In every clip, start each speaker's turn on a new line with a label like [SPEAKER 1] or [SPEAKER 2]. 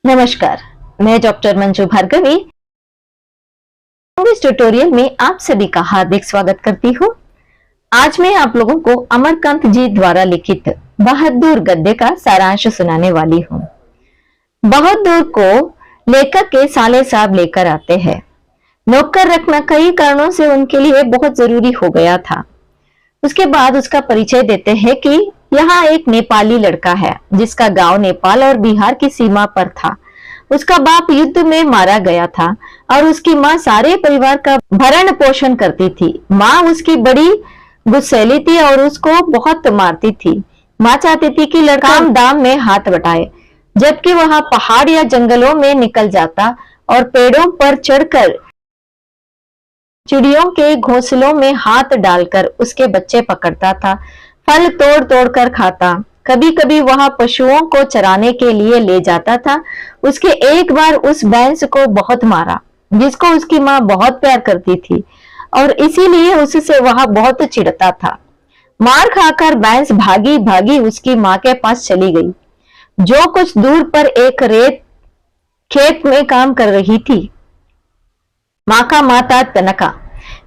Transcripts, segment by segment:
[SPEAKER 1] नमस्कार, मैं डॉक्टर मंजू भार्गवी इस ट्यूटोरियल में आप सभी का हार्दिक स्वागत करती हूँ। आज मैं आप लोगों को अमरकांत जी द्वारा लिखित बहादुर गद्य का सारांश सुनाने वाली हूँ। बहादुर को लेखक के साले साहब लेकर आते हैं। नौकर रखना कई कारणों से उनके लिए बहुत जरूरी हो गया था। उसके बाद उसका परिचय देते हैं कि यहाँ एक नेपाली लड़का है जिसका गांव नेपाल और बिहार की सीमा पर था। उसका बाप युद्ध में मारा गया था और उसकी माँ सारे परिवार का भरण पोषण करती थी। माँ उसकी बड़ी गुस्सैली थी और उसको बहुत मारती थी। माँ चाहती थी कि लड़का काम दाम में हाथ बटाए, जबकि वह पहाड़ या जंगलों में निकल जाता और पेड़ों पर चढ़कर चिड़ियों के घोंसलों में हाथ डालकर उसके बच्चे पकड़ता था, फल तोड़ तोड़ कर खाता। कभी कभी वह पशुओं को चराने के लिए ले जाता था। उसके एक बार उस भैंस को बहुत मारा जिसको उसकी माँ बहुत प्यार करती थी और इसीलिए उससे वह बहुत चिढ़ता था। मार खाकर भैंस भागी भागी उसकी माँ के पास चली गई, जो कुछ दूर पर एक रेत खेत में काम कर रही थी। माँ का माता तनका,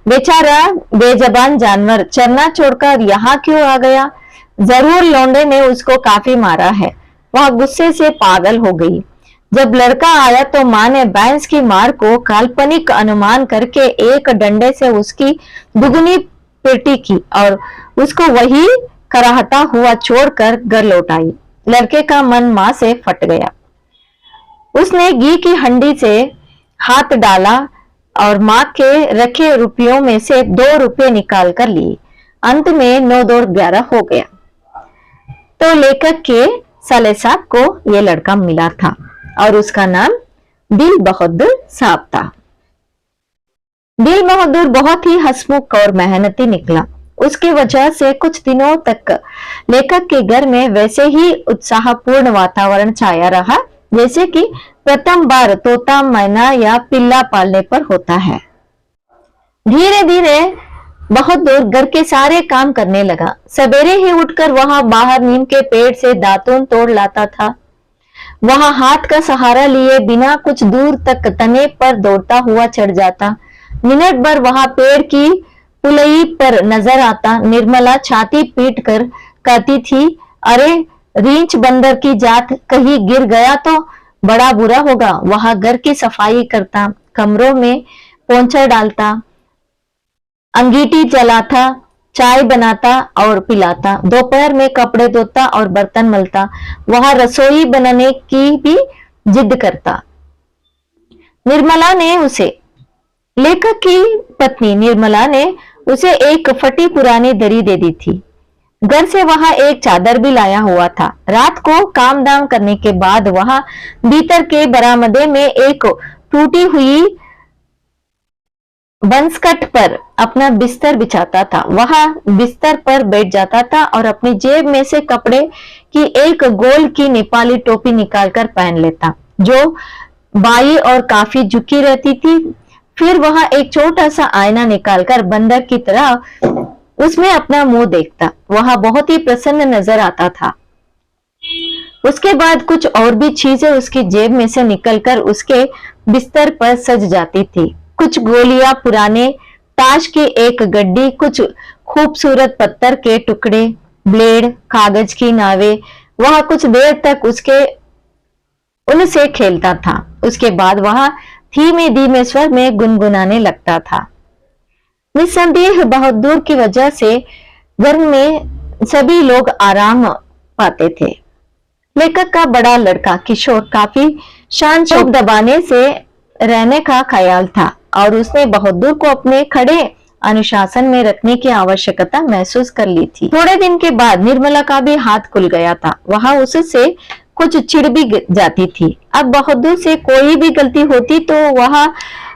[SPEAKER 1] बेचारा बेजबान जानवर चरना छोड़कर यहाँ क्यों आ गया? जरूर लौंडे ने उसको काफी मारा है। वह गुस्से से पागल हो गई। जब लड़का आया तो माँ ने भैंस की मार को काल्पनिक अनुमान करके एक डंडे से उसकी दुगनी पिटी की और उसको वही कराहता हुआ छोड़कर घर लौट आई। लड़के का मन माँ से फट गया। उसने घी की हंडी से हाथ डाला और माँ के रखे रुपयों में से 2 रुपये निकाल कर लिए। अंत में 9 2 11 हो गया। तो लेखक के साले साहब को यह लड़का मिला था और उसका नाम दिल बहादुर साहब था। दिल बहादुर बहुत ही हंसमुख और मेहनती निकला। उसकी वजह से कुछ दिनों तक लेखक के घर में वैसे ही उत्साहपूर्ण वातावरण छाया रहा जैसे कि प्रथम बार तोता मैना या पिल्ला पालने पर होता है। धीरे धीरे बहादुर घर के सारे काम करने लगा। सवेरे ही उठकर वह बाहर नीम के पेड़ से दातून तोड़ लाता था। वह हाथ का सहारा लिए बिना कुछ दूर तक तने पर दौड़ता हुआ चढ़ जाता। मिनट भर वह पेड़ की पुलई पर नजर आता। निर्मला छाती पीट कर कहती थी, अरे रींच बंदर की जात, कहीं गिर गया तो बड़ा बुरा होगा। वह घर की सफाई करता, कमरों में पोंछा डालता, अंगीठी जलाता, चाय बनाता और पिलाता। दोपहर में कपड़े धोता और बर्तन मलता। वह रसोई बनाने की भी जिद करता। निर्मला ने उसे लेखक की पत्नी निर्मला ने उसे एक फटी पुरानी दरी दे दी थी। घर से वह एक चादर भी लाया हुआ था। रात को काम दाम करने के बाद वह भीतर के बरामदे में एक टूटी हुई बंसकट पर अपना बिस्तर बिछाता था। वह बिस्तर पर बैठ जाता था और अपनी जेब में से कपड़े की एक गोल की नेपाली टोपी निकालकर पहन लेता, जो बाई और काफी झुकी रहती थी। फिर वह एक छोटा सा आईना निकालकर बंदर की तरह उसमें अपना मुंह देखता। वह बहुत ही प्रसन्न नजर आता था। उसके बाद कुछ और भी चीजें उसकी जेब में से निकलकर उसके बिस्तर पर सज जाती थी। कुछ गोलियां, पुराने ताश की एक गड्डी, कुछ खूबसूरत पत्थर के टुकड़े, ब्लेड, कागज की नावें। वह कुछ देर तक उनसे खेलता था। उसके बाद वह धीमे धीमे स्वर में गुनगुनाने लगता था। निस्संदेह बहादुर की वजह से घर में सभी लोग आराम पाते थे। लेखक का बड़ा लड़का किशोर काफी शान शौक दबाने से रहने का ख्याल था और उसने बहादुर को अपने खड़े अनुशासन में रखने की आवश्यकता महसूस कर ली थी। थोड़े दिन के बाद निर्मला का भी हाथ खुल गया था। वह उससे कुछ चिढ़ भी जाती थी। अब बहादुर से कोई भी गलती होती तो वह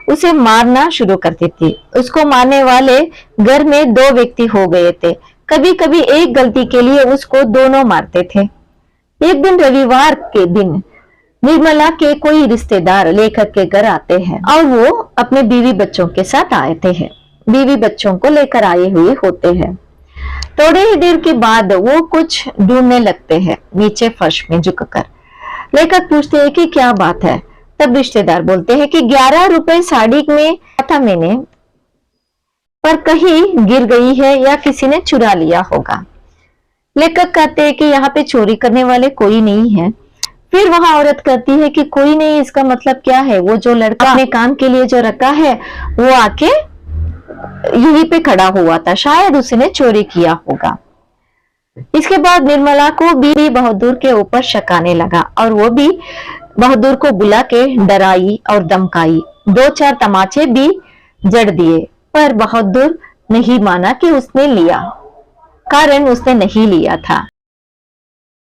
[SPEAKER 1] उसे मारना शुरू करती थी। उसको मारने वाले घर में 2 व्यक्ति हो गए थे। कभी कभी एक गलती के लिए उसको दोनों मारते थे। एक दिन रविवार के दिन निर्मला के कोई रिश्तेदार लेखक के घर आते हैं और वो अपने बीवी बच्चों के साथ आते हैं। बीवी बच्चों को लेकर आए हुए होते हैं। थोड़ी ही देर के बाद वो कुछ ढूंढने लगते हैं नीचे फर्श में झुककर। लेखक पूछते हैं कि क्या बात है। तब रिश्तेदार बोलते हैं कि 11 रुपए साड़ी में था मैंने, पर कहीं गिर गई है या किसी ने चुरा लिया होगा। लेखक कहते हैं कि यहाँ पे चोरी करने वाले कोई नहीं है। फिर वहां औरत कहती है कि कोई नहीं, इसका मतलब क्या है, वो जो लड़का अपने काम के लिए जो रखा है वो आके यहीं पे खड़ा हुआ था, शायद उसने चोरी किया होगा। इसके बाद निर्मला को भी बहादुर के ऊपर शक आने लगा और वो भी बहादुर को बुला के डराई और धमकाई, 2-4 तमाचे भी जड़ दिए, पर बहादुर नहीं माना कि उसने लिया, कारण उसने नहीं लिया था।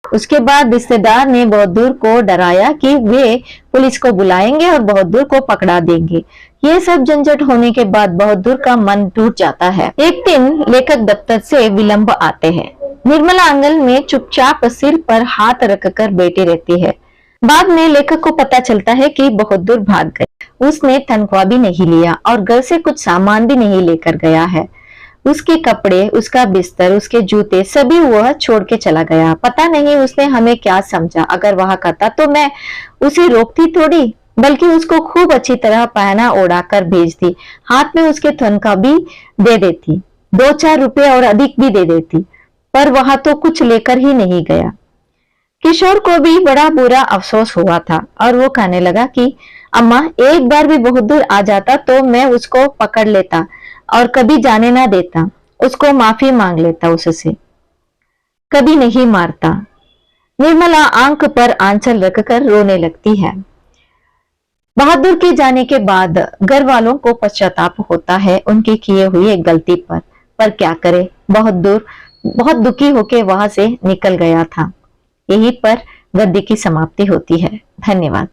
[SPEAKER 1] उसके बाद रिश्तेदार ने बहादुर को डराया कि वे पुलिस को बुलाएंगे और बहादुर को पकड़ा देंगे। ये सब झंझट होने के बाद बहादुर का मन टूट जाता है। एक दिन लेखक दफ्तर से विलंब आते हैं। निर्मला आंगन में चुपचाप सिर पर हाथ रखकर बैठी रहती है। बाद में लेखक को पता चलता है कि बहादुर भाग गए। उसने तनख्वाह भी नहीं लिया और घर से कुछ सामान भी नहीं लेकर गया है। उसके कपड़े, उसका बिस्तर, उसके जूते सभी वह छोड़ के चला गया। पता नहीं उसने हमें क्या समझा। अगर वह करता तो मैं उसे रोकती थोड़ी, बल्कि उसको खूब अच्छी तरह पहना ओढ़ा कर भेजती। हाथ में उसके तनख्वाह भी दे देती, 2-4 रुपए और अधिक भी दे देती, पर वह तो कुछ लेकर ही नहीं गया। किशोर को भी बड़ा बुरा अफसोस हुआ था और वो कहने लगा कि अम्मा, एक बार भी बहादुर आ जाता तो मैं उसको पकड़ लेता और कभी जाने ना देता, उसको माफी मांग लेता, उससे कभी नहीं मारता। निर्मला आंख पर आंचल रखकर रोने लगती है। बहादुर के जाने के बाद घर वालों को पश्चाताप होता है उनकी किए हुई एक गलती पर क्या करे, बहादुर बहुत दुखी होकर वहां से निकल गया था। यहीं पर गद्य की समाप्ति होती है। धन्यवाद।